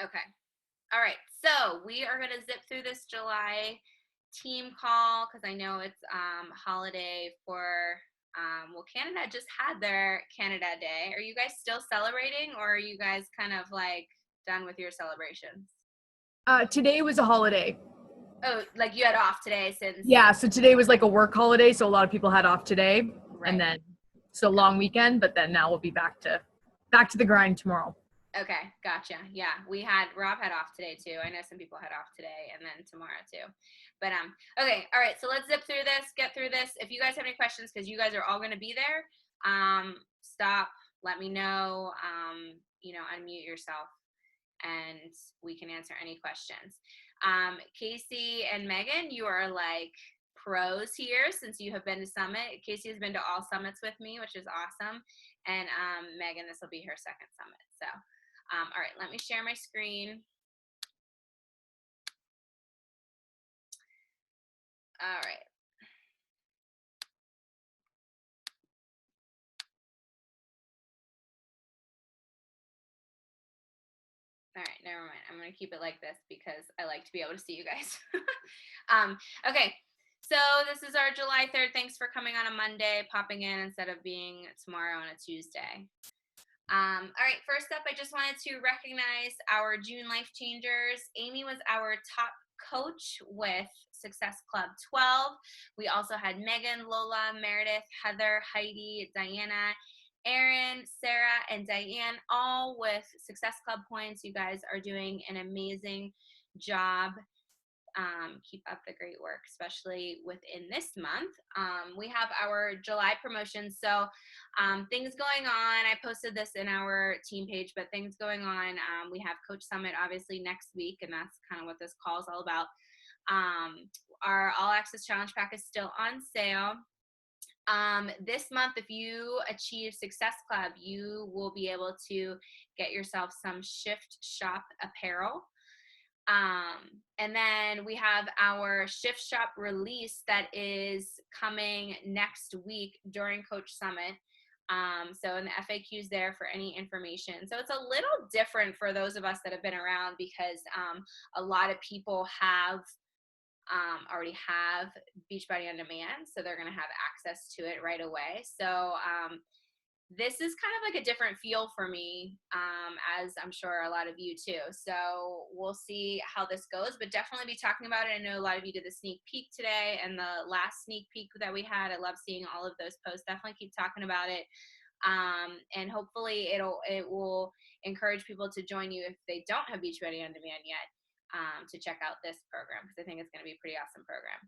Okay. All right. So we are going to zip through this July team call because I know it's holiday for well, Canada just had their Canada Day. Are you guys still celebrating, or are you guys kind of like done with your celebrations? Today was a holiday. Oh, like you had off today since Yeah, so today was like a work holiday, so a lot of people had off today, and right. then so long weekend. But then now we'll be back to the grind tomorrow. Okay, gotcha. Yeah, Rob had off today too. I know some people had off today and then tomorrow too. But okay, all right. So let's zip through this, get through this. If you guys have any questions, because you guys are all going to be there, stop. Let me know. Unmute yourself, and we can answer any questions. Casey and Megan, you are like pros here since you have been to Summit. Casey has been to all summits with me, which is awesome. And Megan, this will be her second summit. So, all right, let me share my screen. All right. All right, never mind. I'm going to keep it like this because I like to be able to see you guys. Okay, so this is our July 3rd. Thanks for coming on a Monday, popping in instead of being tomorrow on a Tuesday. All right, first up, I just wanted to recognize our June Life Changers. Amy was our top coach with Success Club 12. We also had Megan, Lola, Meredith, Heather, Heidi, Diana, Erin, Sarah, and Diane, all with Success Club points. You guys are doing an amazing job. Keep up the great work, especially within this month. We have our July promotions. So things going on. I posted this in our team page, but things going on. We have Coach Summit obviously next week, and that's kind of what this call is all about. Our All Access Challenge Pack is still on sale. This month, if you achieve Success Club, you will be able to get yourself some Shift Shop apparel. And then we have our Shift Shop release that is coming next week during Coach Summit. So in the FAQs there for any information. So it's a little different for those of us that have been around because a lot of people already have Beachbody On Demand, so they're going to have access to it right away. So this is kind of like a different feel for me, as I'm sure a lot of you too. So we'll see how this goes, but definitely be talking about it. I know a lot of you did the sneak peek today and the last sneak peek that we had. I love seeing all of those posts. Definitely keep talking about it. And hopefully it will encourage people to join you if they don't have Beachbody On Demand yet, to check out this program because I think it's going to be a pretty awesome program.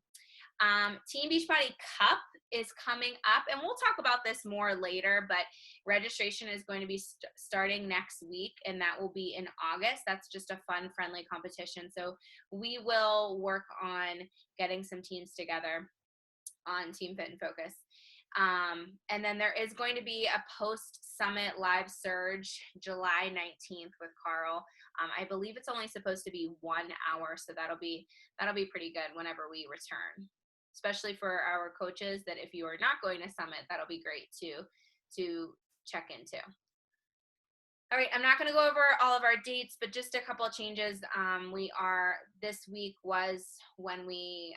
Team Beachbody Cup is coming up, and we'll talk about this more later, but registration is going to be starting next week, and that will be in August. That's just a fun, friendly competition. So we will work on getting some teams together on Team Fit and Focus. And then there is going to be a post-summit live surge July 19th with Carl. I believe it's only supposed to be 1 hour, so that'll be pretty good whenever we return, especially for our coaches that if you are not going to summit, that'll be great to check into. All right, I'm not going to go over all of our dates, but just a couple of changes. This week was when we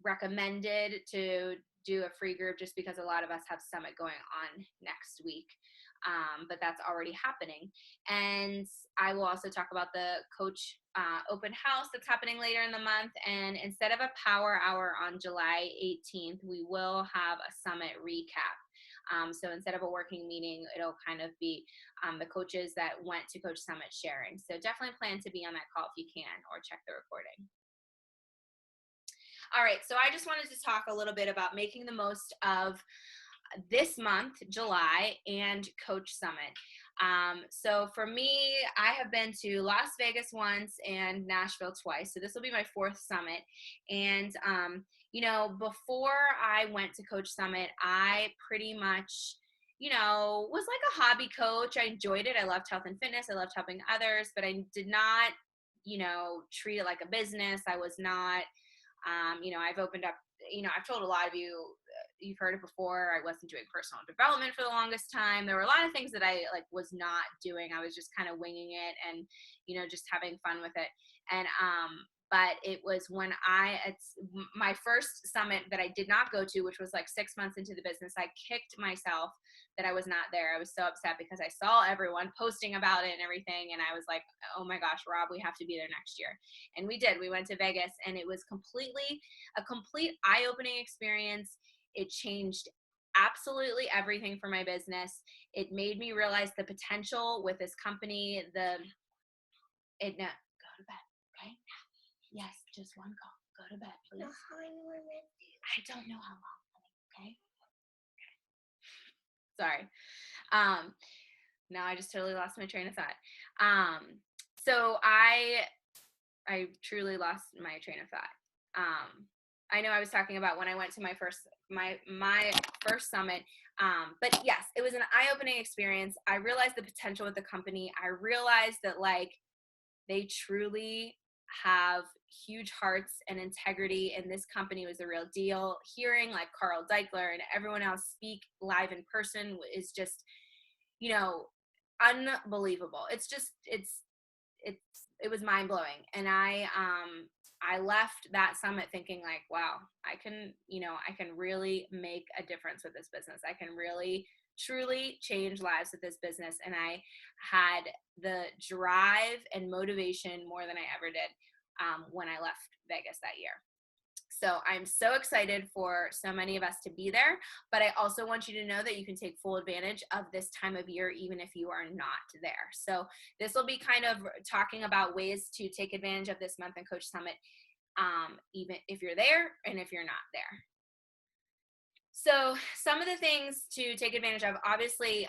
recommended to do a free group just because a lot of us have summit going on next week. But that's already happening. And I will also talk about the coach open house that's happening later in the month. And instead of a power hour on July 18th, we will have a summit recap. So instead of a working meeting, it'll kind of be the coaches that went to Coach Summit sharing. So definitely plan to be on that call if you can, or check the recording. All right, so I just wanted to talk a little bit about making the most of this month, July, and Coach Summit. So for me, I have been to Las Vegas once and Nashville twice. So this will be my 4th summit. And, before I went to Coach Summit, I pretty much, was like a hobby coach. I enjoyed it. I loved health and fitness. I loved helping others, but I did not, treat it like a business. I was not, I've opened up, I've told a lot of you, you've heard it before. I wasn't doing personal development for the longest time. There were a lot of things that I like was not doing. I was just kind of winging it and, just having fun with it. And, but it was when it's my first summit that I did not go to, which was like 6 months into the business, I kicked myself that I was not there. I was so upset because I saw everyone posting about it and everything. And I was like, oh my gosh, Rob, we have to be there next year. And we did. We went to Vegas, and it was a complete eye-opening experience. It changed absolutely everything for my business. It made me realize the potential with this company. Go to bed, okay? Yes, just one call. Go to bed, please. I don't know how long, okay? Sorry. Now I just totally lost my train of thought. So I truly lost my train of thought. I know I was talking about when I went to my first summit. But yes, it was an eye-opening experience. I realized the potential with the company. I realized that they truly have huge hearts and integrity, and this company was the real deal. Hearing Carl Deichler and everyone else speak live in person is just, unbelievable. It was mind blowing. And I left that summit thinking wow, I can really make a difference with this business. I can really truly change lives with this business. And I had the drive and motivation more than I ever did when I left Vegas that year. So I'm so excited for so many of us to be there, but I also want you to know that you can take full advantage of this time of year, even if you are not there. So this will be kind of talking about ways to take advantage of this Month in Coach Summit, even if you're there and if you're not there. So some of the things to take advantage of, obviously,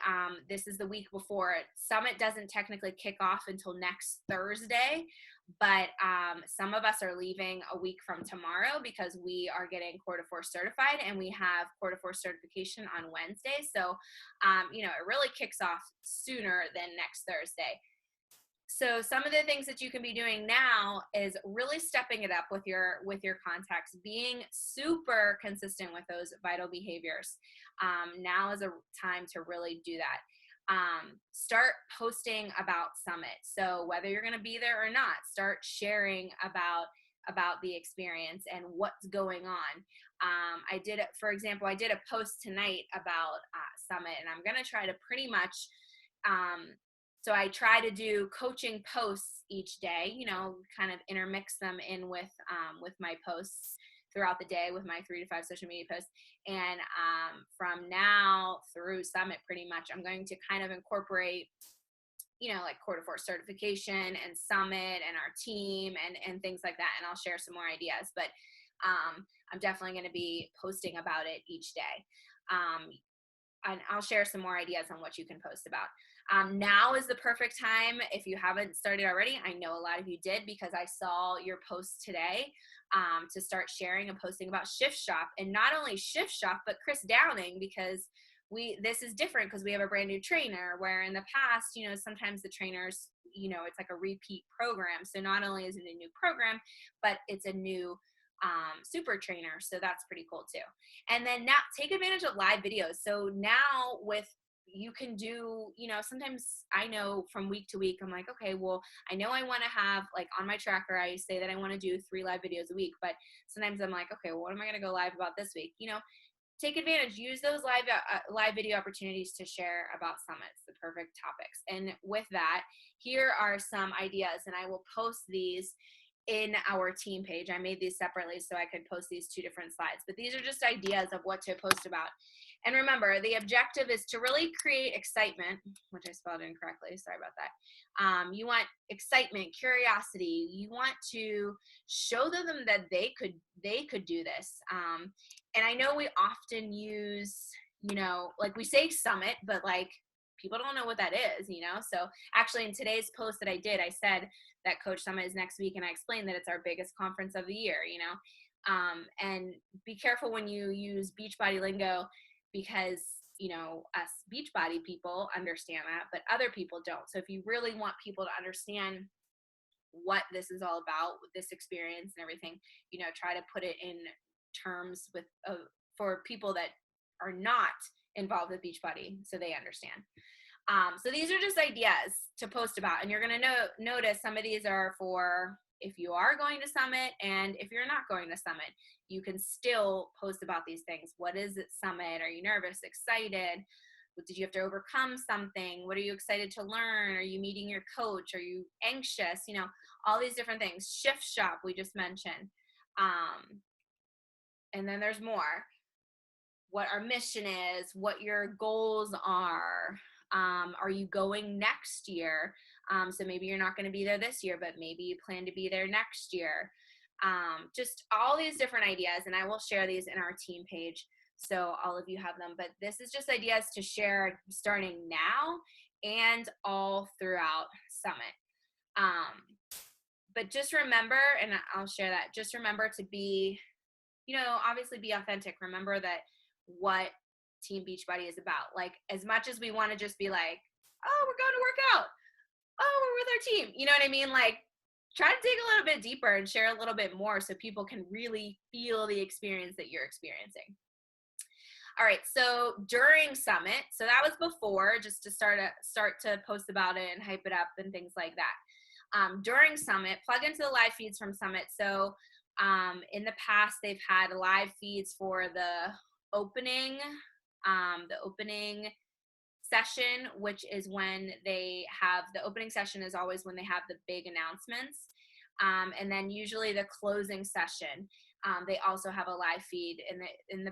this is the week before. Summit doesn't technically kick off until next Thursday, but some of us are leaving a week from tomorrow because we are getting Quarter Four certified, and we have Quarter Four certification on Wednesday. So, it really kicks off sooner than next Thursday. So some of the things that you can be doing now is really stepping it up with your contacts, being super consistent with those vital behaviors. Now is a time to really do that. Start posting about Summit. So whether you're going to be there or not, start sharing about the experience and what's going on. For example, I did a post tonight about Summit, and I'm going to try to pretty much so I try to do coaching posts each day, kind of intermix them in with my posts throughout the day, with my 3 to 5 social media posts. And from now through Summit, pretty much, I'm going to kind of incorporate, Quarter Four certification and Summit and our team and things like that. And I'll share some more ideas, but I'm definitely going to be posting about it each day. And I'll share some more ideas on what you can post about. Now is the perfect time. If you haven't started already, I know a lot of you did, because I saw your post today, to start sharing and posting about Shift Shop, and not only Shift Shop, but Chris Downing, because this is different because we have a brand new trainer, where in the past, sometimes the trainers, it's like a repeat program. So not only is it a new program, but it's a new super trainer. So that's pretty cool too. And then now take advantage of live videos. So now you can do, sometimes I know from week to week, I'm like, okay, well, I know I want to have, on my tracker, I say that I want to do 3 live videos a week, but sometimes I'm like, okay, well, what am I going to go live about this week? Take advantage, use those live video opportunities to share about summits, the perfect topics. And with that, here are some ideas, and I will post these in our team page. I made these separately so I could post these 2 different slides, but these are just ideas of what to post about. And remember, the objective is to really create excitement, which I spelled incorrectly. Sorry about that. You want excitement, curiosity. You want to show them that they could do this. And I know we often use, we say summit, but people don't know what that is, So actually, in today's post that I did, I said that Coach Summit is next week, and I explained that it's our biggest conference of the year, and be careful when you use Beachbody lingo, because us Beachbody people understand that, but other people don't. So if you really want people to understand what this is all about, with this experience and everything, try to put it in terms for people that are not involved with Beachbody, so they understand. So these are just ideas to post about, and you're going to notice some of these are for if you are going to Summit, and if you're not going to Summit, you can still post about these things. What is it, Summit? Are you nervous, excited? Did you have to overcome something? What are you excited to learn? Are you meeting your coach? Are you anxious? You know, all these different things. Shift shop, we just mentioned. And then there's more. What our mission is, what your goals are. Are you going next year? So maybe you're not going to be there this year, but maybe you plan to be there next year. Just all these different ideas, and I will share these in our team page so all of you have them. But this is just ideas to share starting now and all throughout Summit. But just remember, and I'll share that, just remember to be, you know, obviously be authentic. Remember that what Team Beachbody is about. Like, as much as we want to just be like, oh, we're going to work out. Oh, we're with our team. You know what I mean? Like, try to dig a little bit deeper and share a little bit more so people can really feel the experience that you're experiencing. All right, so during Summit, so that was before, just to start to post about it and hype it up and things like that. During Summit, plug into the live feeds from Summit. So in the past, they've had live feeds for the opening session, which is when they have, the opening session is always when they have the big announcements. And then usually the closing session, they also have a live feed. In the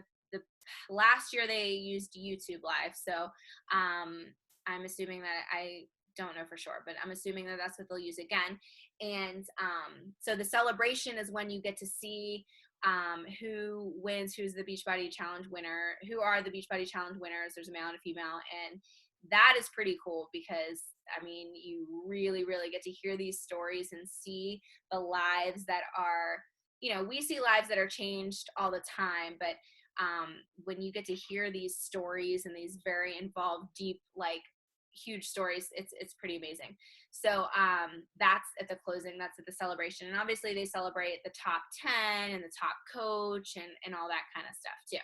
last year they used YouTube Live. So I'm assuming that, I don't know for sure, but I'm assuming that that's what they'll use again. And so the celebration is when you get to see who wins, who's the Beachbody Challenge winner, who are the Beachbody Challenge winners. There's a male and a female, and that is pretty cool because, I mean, you really, really get to hear these stories and see the lives that are, you know, we see lives that are changed all the time, but when you get to hear these stories and these very involved, deep, like, huge stories, it's pretty amazing. So that's at the closing, that's at the celebration, and obviously they celebrate the top 10 and the top coach and all that kind of stuff too.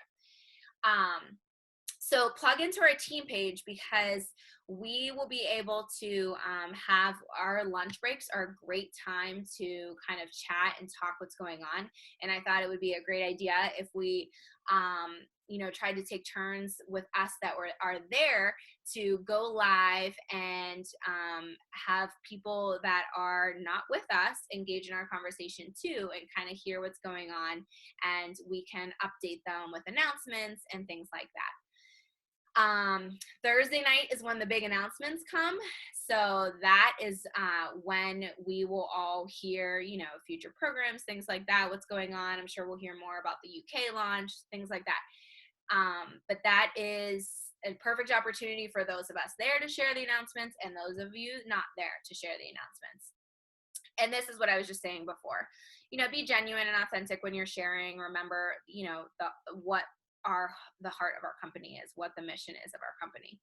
So plug into our team page because we will be able to have our lunch breaks are a great time to kind of chat and talk what's going on. And I thought it would be a great idea if we, you know, tried to take turns with us that are there to go live and have people that are not with us engage in our conversation too and kind of hear what's going on, and we can update them with announcements and things like that. Thursday night is when the big announcements come. So that is when we will all hear, you know, future programs, things like that, what's going on. I'm sure we'll hear more about the UK launch, things like that. But that is a perfect opportunity for those of us there to share the announcements and those of you not there to share the announcements. And this is what I was just saying before. You know, be genuine and authentic when you're sharing. Remember, you know, what the heart of our company is, what the mission is of our company.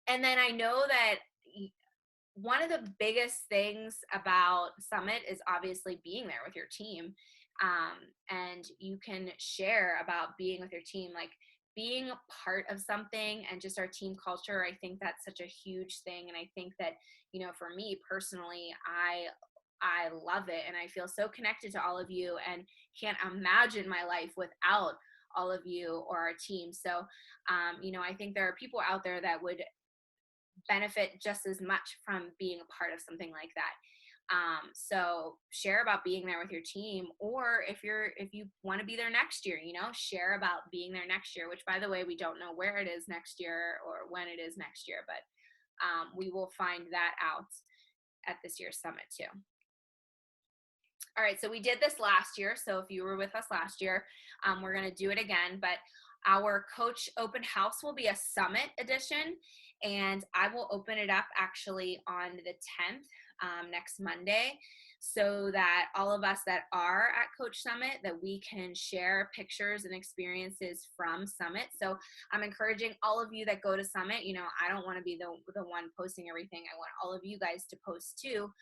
And then I know that one of the biggest things about Summit is obviously being there with your team. And you can share about being with your team, like being a part of something and just our team culture. I think that's such a huge thing. And I think that, you know, for me personally, I love it. And I feel so connected to all of you and can't imagine my life without all of you or our team. So, you know, I think there are people out there that would benefit just as much from being a part of something like that. So share about being there with your team, or if you want to be there next year, you know, share about being there next year, which, by the way, we don't know where it is next year or when it is next year, but we will find that out at this year's summit too. All right, so we did this last year. So if you were with us last year, we're going to do it again, but our coach open house will be a summit edition, and I will open it up actually on the 10th, next Monday, so that all of us that are at Coach Summit, that we can share pictures and experiences from Summit. So I'm encouraging all of you that go to Summit, you know, I don't want to be the one posting everything. I want all of you guys to post too.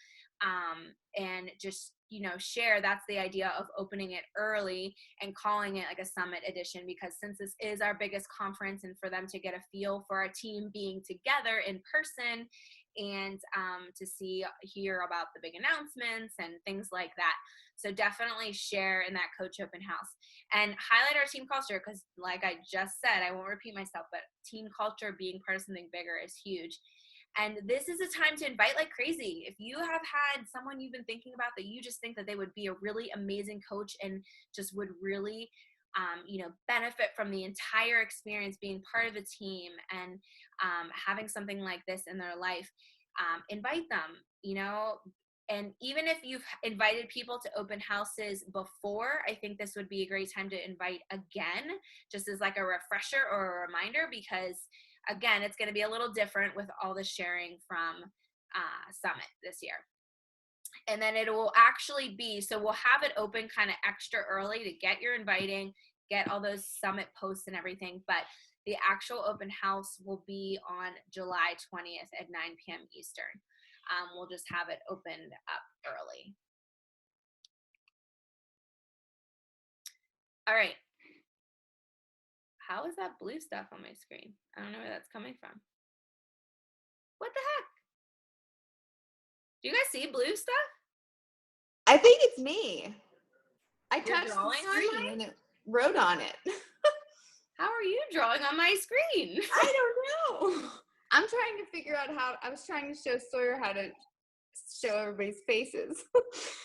and just, share. That's the idea of opening it early and calling it like a summit edition, because since this is our biggest conference, and for them to get a feel for our team being together in person, and to hear about the big announcements and things like that. So definitely share in that coach open house and highlight our team culture, because like I just said, I won't repeat myself, but team culture, being part of something bigger, is huge. And this is a time to invite like crazy. If you have had someone you've been thinking about that you just think that they would be a really amazing coach and just would really benefit from the entire experience, being part of a team and having something like this in their life, invite them, and even if you've invited people to open houses before, I think this would be a great time to invite again, just as like a refresher or a reminder, because again, it's going to be a little different with all the sharing from Summit this year. And then it will actually be, so we'll have it open kind of extra early to get your inviting, get all those Summit posts and everything. But the actual open house will be on July 20th at 9 p.m. Eastern. We'll just have it opened up early. All right. How is that blue stuff on my screen? I don't know where that's coming from. What the heck? Do you guys see blue stuff? I think it's me. I You're touched the drawing on screen mine? and it wrote on it. How are you drawing on my screen? I don't know. I'm trying to figure out I was trying to show Sawyer how to show everybody's faces.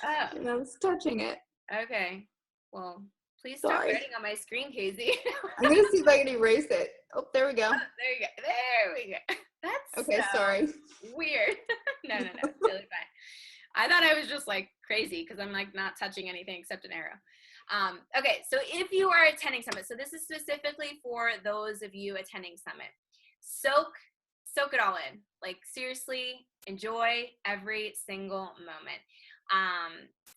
Oh. And I was touching it. Okay. Well, please stop Sorry. writing on my screen, Casey. I'm going to see if I can erase it. Oh, there we go. There you go. There we go. That's okay, sorry. Weird. No, totally fine. I thought I was just like crazy because I'm like not touching anything except an arrow. Okay, so if you are attending Summit, so this is specifically for those of you attending Summit, soak it all in. Like seriously, enjoy every single moment.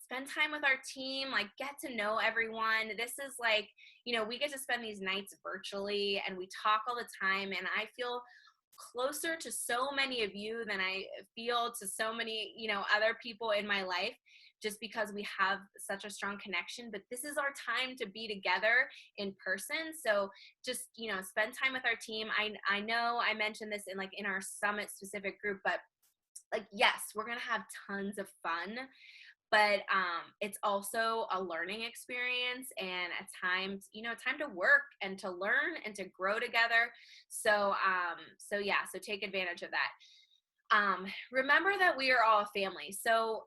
Spend time with our team, like get to know everyone. This is like, we get to spend these nights virtually and we talk all the time, and I feel closer to so many of you than I feel to so many, other people in my life, just because we have such a strong connection. But this is our time to be together in person. So just, spend time with our team. I know I mentioned this in our Summit specific group, but like, yes, we're going to have tons of fun, but it's also a learning experience and a time, time to work and to learn and to grow together. So take advantage of that. Remember that we are all a family. So,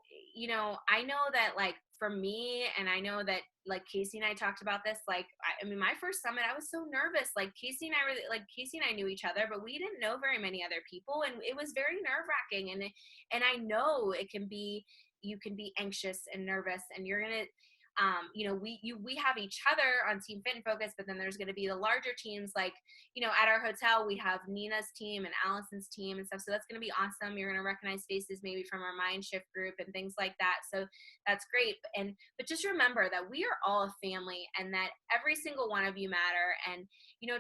I know that like for me, and I know that like Casey and I talked about this, like, I mean, my first Summit, I was so nervous. Like Casey and I knew each other, but we didn't know very many other people. And it was very nerve wracking. And I know you can be anxious and nervous, and you're going to, we have each other on Team Fit and Focus, but then there's going to be the larger teams. Like, at our hotel, we have Nina's team and Allison's team and stuff. So that's going to be awesome. You're going to recognize faces maybe from our Mind Shift group and things like that. So that's great. But just remember that we are all a family, and that every single one of you matter. And,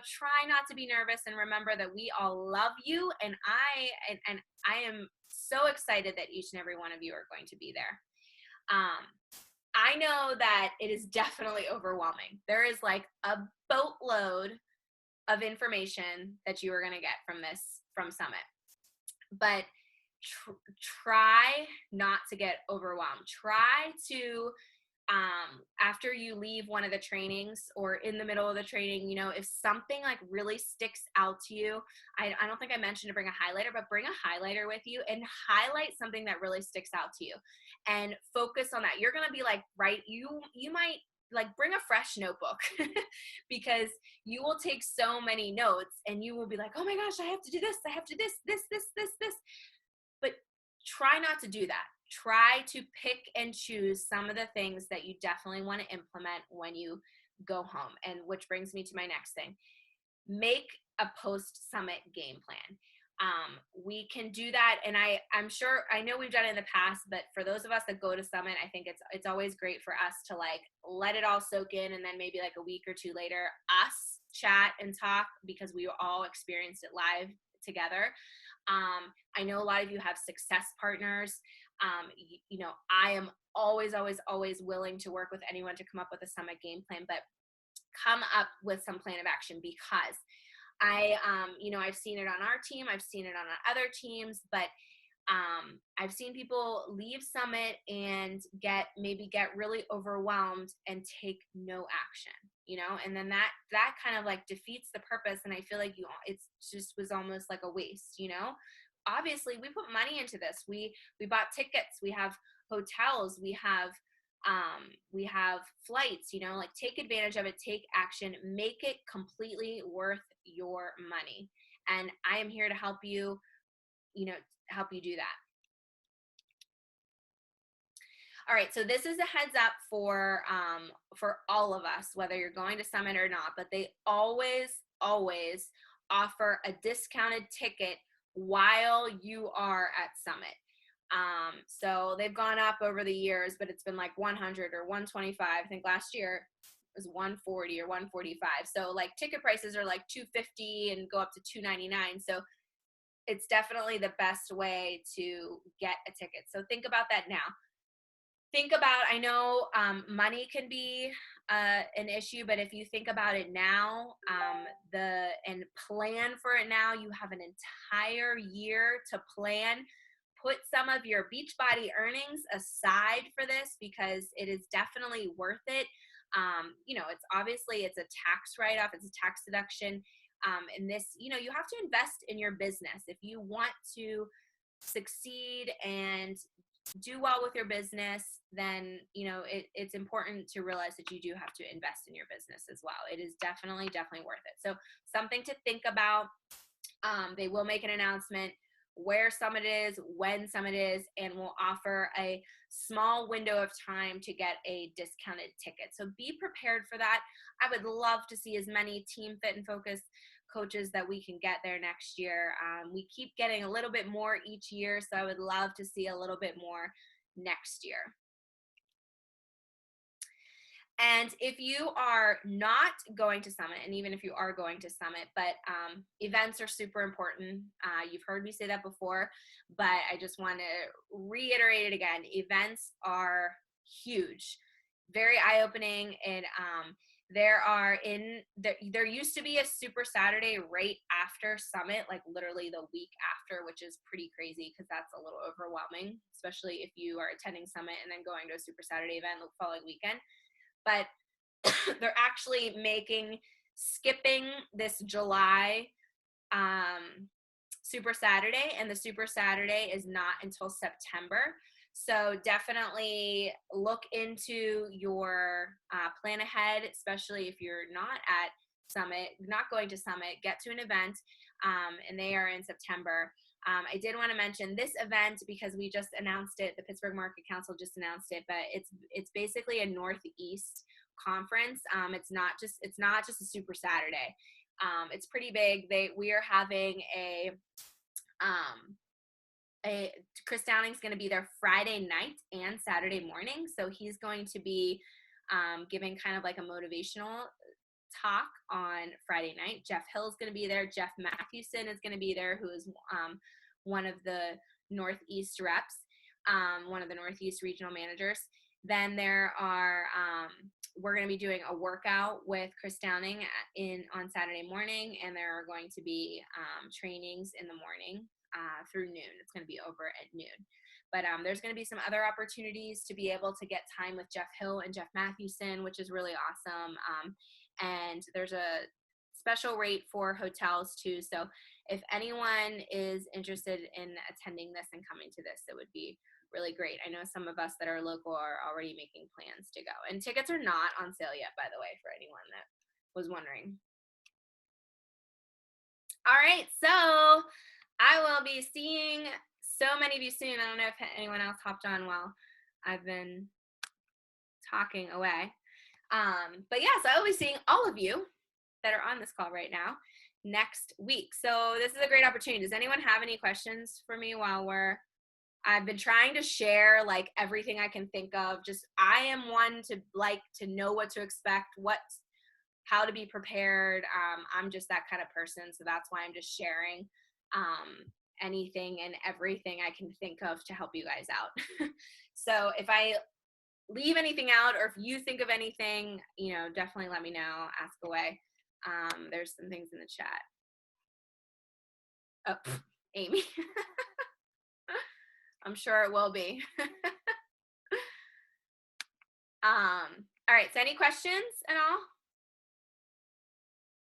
try not to be nervous, and remember that we all love you. And I am so excited that each and every one of you are going to be there. I know that it is definitely overwhelming. There is like a boatload of information that you are going to get from Summit, but try not to get overwhelmed. Try to, after you leave one of the trainings or in the middle of the training, if something like really sticks out to you, I don't think I mentioned to bring a highlighter, but bring a highlighter with you and highlight something that really sticks out to you and focus on that. You're going to be like, right, you might like bring a fresh notebook because you will take so many notes and you will be like, oh my gosh, I have to do this. I have to this. But try not to do that. Try to pick and choose some of the things that you definitely want to implement when you go home. And which brings me to my next thing. Make a post-summit game plan. We can do that. And I'm sure, I know we've done it in the past, but for those of us that go to Summit, I think it's always great for us to like let it all soak in, and then maybe like a week or two later, us chat and talk, because we all experienced it live together. I know a lot of you have success partners. You know, I am always, always, always willing to work with anyone to come up with a summit game plan, but come up with some plan of action, because you know, I've seen it on our team, I've seen it on other teams, but I've seen people leave summit and get really overwhelmed and take no action, you know, and then that kind of like defeats the purpose. And I feel like it's just was almost like a waste, you know. Obviously we put money into this. We bought tickets, we have hotels, we have flights, you know, like take advantage of it, take action, make it completely worth your money. And I am here to help you, you know, help you do that. All right, so this is a heads up for all of us, whether you're going to Summit or not, but they always offer a discounted ticket while you are at Summit. So they've gone up over the years, but it's been like 100 or 125. I think last year it was 140 or 145. So like ticket prices are like 250 and go up to 299. So it's definitely the best way to get a ticket. So think about that now. Think about, I know money can be an issue, but if you think about it now, and plan for it now, you have an entire year to plan. Put some of your Beachbody earnings aside for this, because it is definitely worth it. You know, it's a tax write-off, it's a tax deduction. And this, you know, you have to invest in your business. If you want to succeed and do well with your business, then, you know, it's important to realize that you do have to invest in your business as well. It is definitely worth it. So something to think about. They will make an announcement where Summit is, when Summit is, and will offer a small window of time to get a discounted ticket. So be prepared for that. I would love to see as many Team Fit and Focus coaches that we can get there next year. We keep getting a little bit more each year, so I would love to see a little bit more next year. And if you are not going to Summit, and even if you are going to Summit, but events are super important. You've heard me say that before, but I just want to reiterate it again. Events are huge, very eye-opening, and there used to be a Super Saturday right after Summit, like literally the week after, which is pretty crazy because that's a little overwhelming, especially if you are attending Summit and then going to a Super Saturday event the following weekend. But they're actually skipping this July Super Saturday, and the Super Saturday is not until September. So definitely look into your plan ahead, especially if you're not at Summit, not going to Summit, get to an event, and they are in September. I did want to mention this event because we just announced it. The Pittsburgh Market Council just announced it, but it's basically a Northeast conference. It's not just a Super Saturday. It's pretty big. We are having Chris Downing's going to be there Friday night and Saturday morning. So he's going to be giving kind of like a motivational talk on Friday night. Jeff Hill's going to be there. Jeff Matthewson is going to be there, who is one of the Northeast reps, one of the Northeast regional managers. Then we're going to be doing a workout with Chris Downing on Saturday morning, and there are going to be trainings in the morning through noon. It's going to be over at noon. But there's going to be some other opportunities to be able to get time with Jeff Hill and Jeff Matthewson, which is really awesome. And there's a special rate for hotels too. So if anyone is interested in attending this and coming to this, it would be really great. I know some of us that are local are already making plans to go. And tickets are not on sale yet, by the way, for anyone that was wondering. All right, so I will be seeing so many of you soon. I don't know if anyone else hopped on while I've been talking away. But yes, I will be seeing all of you that are on this call right now next week. So this is a great opportunity. Does anyone have any questions for me while I've been trying to share like everything I can think of. Just I am one to like to know what to expect, how to be prepared. I'm just that kind of person. So that's why I'm just sharing. anything and everything I can think of to help you guys out. So if I leave anything out, or if you think of anything, definitely let me know, ask away. There's some things in the chat. Oh, Amy. I'm sure it will be. All right, so any questions at all?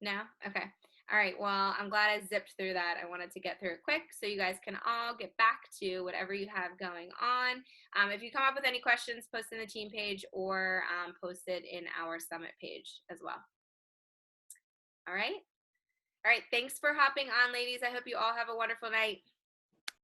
No? Okay. All right, well, I'm glad I zipped through that. I wanted to get through it quick so you guys can all get back to whatever you have going on. If you come up with any questions, post in the team page, or post it in our summit page as well. All right? All right, thanks for hopping on, ladies. I hope you all have a wonderful night.